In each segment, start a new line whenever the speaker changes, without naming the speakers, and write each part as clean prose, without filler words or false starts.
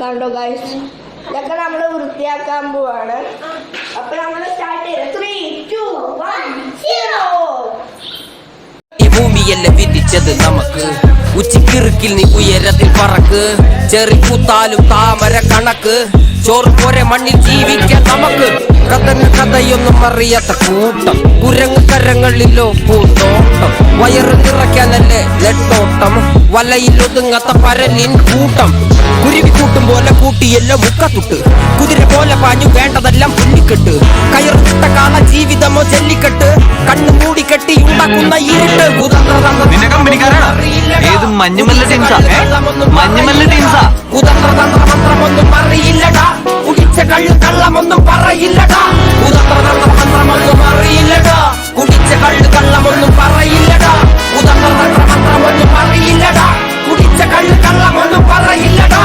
കണ്ടോ ഗൈസ്, ഇതൊക്കെ നമ്മൾ വൃത്തിയാക്കാൻ പോവാണ്. അപ്പൊ നമ്മൾ സ്റ്റാർട്ട് ചെയ്ത് 3, 2, 1, 0.
ഈ ഭൂമിയല്ല വിധിച്ചത് നമുക്ക്, ഉച്ചക്കിറുക്കിൽ നീ ഉയരത്തിൽ പറക്ക്. ചെറി പൂത്താലും താമര കണക്ക്, ചോറ് പോരെ മണ്ണിൽ ജീവിക്കാൻ നമുക്ക്. കഥയൊന്നും അറിയാത്ത കൂട്ടം, കുരങ്ങ് കരങ്ങളിലോ പൂന്തോട്ടം. വയറ് നിറയ്ക്കാനല്ലേ നെട്ടോട്ടം, വലയിൽ ഒതുങ്ങാത്ത പരലിൻ കൂട്ടം. കുരുവി കൂട്ടും പോലെ കൂട്ടിയെല്ലാം മുക്കത്തുട്ട്, കുതിര പോലെ പാഞ്ഞു വേണ്ടതെല്ലാം പുല്ലിക്കെട്ട്. കയറുവിട്ട കാല ജീവിതമോ ജല്ലിക്കെട്ട്, കണ്ണു മൂടിക്കെട്ടി ഉണ്ടാക്കുന്ന ഇരുട്ട്. കുതന്ത്രതന്ത്രമന്ത്രമൊന്നും അറിയില്ലടാ, കുടിച്ച കള്ളമൊന്നും പറയില്ലടാ. കുതന്ത്രതന്ത്രമന്ത്രമൊന്നും അറിയില്ലടാ, കുടിച്ച കള്ളമൊന്നും പറയില്ലടാ. കുതന്ത്രതന്ത്രമന്ത്രമൊന്നും അറിയില്ലടാ, കുടിച്ച കള്ളമൊന്നും പറയില്ലടാ.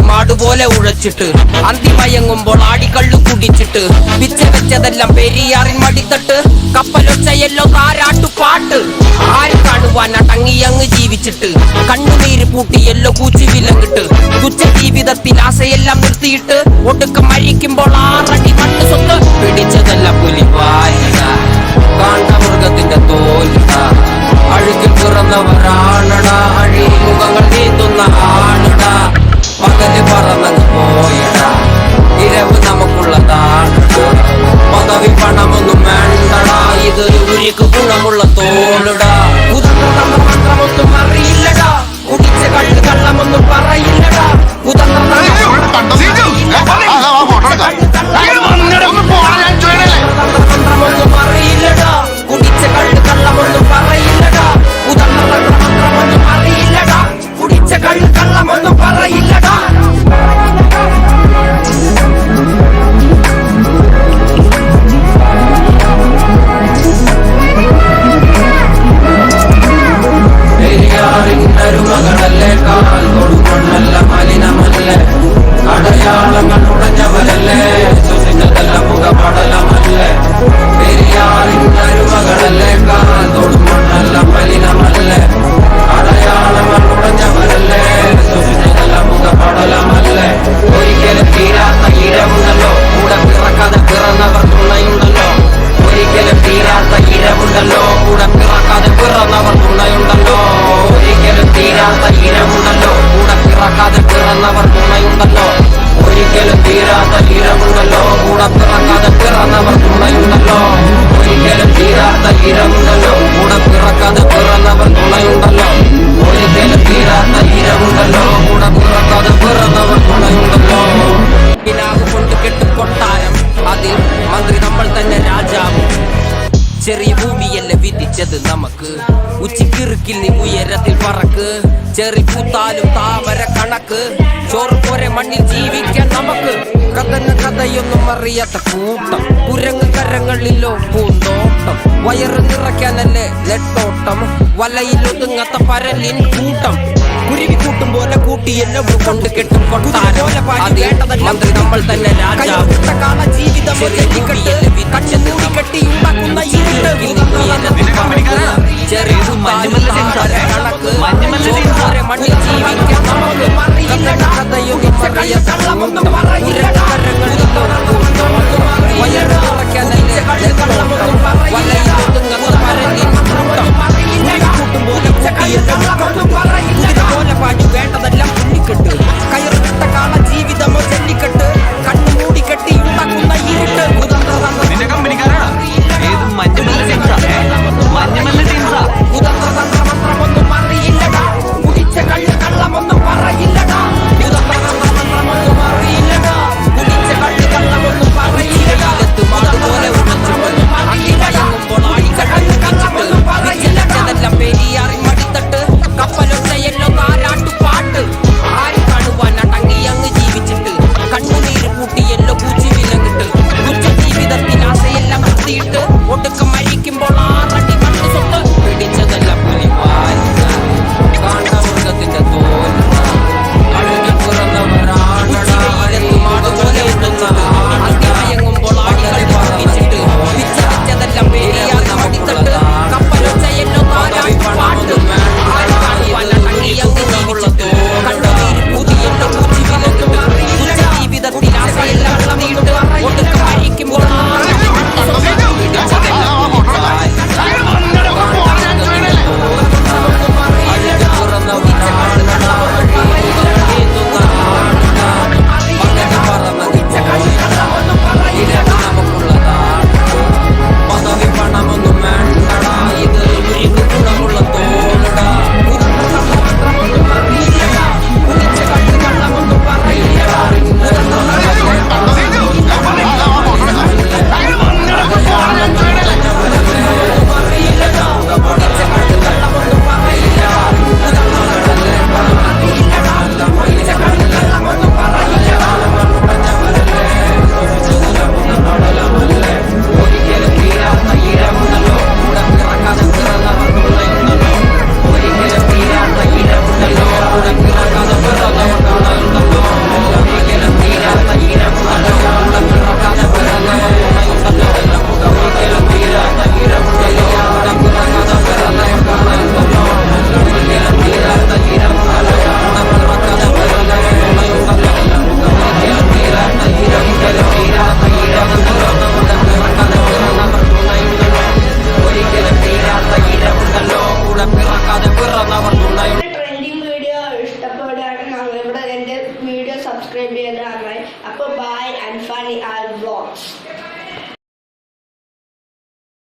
മാടുപോലെ ഉഴച്ചിട്ട് അന്തിമയങ്ങുമ്പോൾ ആടിക്കള്ളു കുടിച്ചിട്ട്, പിച്ച വെച്ചതെല്ലാം പെരിയാറിൻ മടിത്തട്ട്. കപ്പലൊച്ചയല്ലോ താരാട്ടുപാട്ട്, ആര് കാണുവാൻ അടങ്ങിയങ്ങ് ജീവിച്ചിട്ട്. കണ്ണുനീര് പൂട്ടിയല്ലോ കൂച്ചി വിലങ്ങിട്ട്, തുച്ഛ ജീവിതത്തിൽ ആശയെല്ലാം നിർത്തിയിട്ട്. ഒടുക്കം മരിക്കുമ്പോൾ 6 അടി മണ്ണ് സ്വത്ത്. പിടിച്ചതെല്ലാം പുലിവാലിട, കാണ്ട മൃഗത്തിന്റെ തോലിട. അഴുകിൽ പിറന്നവരാണടാ, അഴിമുഖങ്ങൾ നീന്തുന്ന ആണടാ. പകല് പറന്നങ്ങ് പോയിട, ഇരവ് നമുക്കുള്ളതാണടാ. പദവി പണമൊന്നും വേണ്ടടാ, ഇതൊരു ഉരുക്ക് ഗുണമുള്ള തോളിടാ. കുതന്ത്രതന്ത്രമന്ത്രമൊന്നും അറിയില്ലടാ, കുടിച്ച കള്ളമൊന്നും പറയില്ലടാ. കുതന്ത്രതന്ത്രമൊന്നും അറിയില്ലടാ, കുടിച്ച കള്ളമൊന്നും പറയില്ലടാ. കുതന്ത്രതന്ത്രമന്ത്രമൊന്നും അറിയില്ലടാ, കുടിച്ച കള്ളമൊന്നും പറയില്ലടാ. മകളല്ലേ, കാൽ കൊടുമണ്ണല്ല മലിനമല്ലേ. അടയാളങ്ങൾ ഉടഞ്ഞവരല്ലേ, ശ്വസിച്ചതല്ല മുഖപടലമല്ലേ. പെരിയാറിന്നൊരു മകളല്ലേ, കാൽ കൊടുമണ്ണല്ല മലിനമല്ലേ. അടയാളങ്ങൾ ഉടഞ്ഞവരല്ലേ, ശ്വസിച്ചതല്ല മുഖപടലമല്ലേ. ഒരിക്കലും തീരാത്ത ഇരവുണ്ടല്ലോ, കൂടെ പിറക്കാതെ പിറന്നവർ തുണയുണ്ടല്ലോ. ഒരിക്കലും തീരാത്ത ഇരവുണ്ടല്ലോ, കൂടെ പിറക്കാതെ പിറന്നവർ തുണയുണ്ടല്ലോ. ഒരിക്കലും തീരാത്ത ഇരവുണ്ടല്ലോ, കൂടെ പിറക്കാതെ പിറന്നവർ തുണയുണ്ടല്ലോ. ഒരിക്കലും തീരാത്ത ഇരവുണ്ടല്ലോ, കൂടെ പിറക്കാതെ പിറന്നവർ തുണയുണ്ടല്ലോ. ഒരിക്കലും തീരാത്ത ഇരവുണ്ടല്ലോ, കൂടെ പിറക്കാതെ പിറന്നവർ തുണയുണ്ടല്ലോ. ഒരിക്കലും തീരാത്ത ഇരവുണ്ടല്ലോ, കൂടെ പിറക്കാതെ പിറന്നവർ തുണയുണ്ടല്ലോ. കിനാവ് കൊണ്ട് കെട്ടും കൊട്ടാരം, അതിൽ മന്ത്രി നമ്മൾ തന്നെ രാജാവും. ചെറിയ ഭൂമിയല്ല വിധിച്ചത് നമുക്ക്, ഉച്ചക്കിറുക്കിൽ നീ ഉയരത്തിൽ പറക്ക്. ചെറി പൂത്താലും താമര കണക്ക്, ചോറ് പോരെ മണ്ണിൽ ജീവിക്കാൻ നമുക്ക്. കഥയൊന്നും അറിയാത്ത കൂട്ടം, കുരങ്ങ് കരങ്ങളിലോ പൂന്തോട്ടം. വയറ് നിറയ്ക്കാനല്ലേ നെട്ടോട്ടം, വലയിൽ ഒതുങ്ങാത്ത പരലിൻ കൂട്ടം. കുരുവി കൂട്ടും പോലെ കൂട്ടിയെല്ലാം കൊണ്ട് കെട്ടും കൊട്ടാരം, മന്ത്രി നമ്മൾ തന്നെ രാജാവ്. കാല ജീവിതം കട്ടി ഉണ്ടാക്കുന്ന ചെറിയ കണക്ക്, മണ്ണിൽ ജീവിക്കാൻ നമുക്ക്. വയറ് നിറയ്ക്കാനല്ലേ വലയിൽ ഒതുങ്ങാത്ത പരലിൻ കൂട്ടം. കൂട്ടും പോലെ പോലെ പാഞ്ഞു വേണ്ടതെല്ലാം പുല്ലിക്കെട്ട്. കയറുവിട്ട കാല ജീവിതമോ ജല്ലിക്കെട്ട്, കണ്ണു മൂടിക്കെട്ടി ഉണ്ടാക്കുന്ന ഇരുട്ട്.
മഞ്ഞമല്ല
സബ്സ്ക്രൈബ് ചെയ്താൽ മതി. അപ്പോൾ bye and funny all vlogs.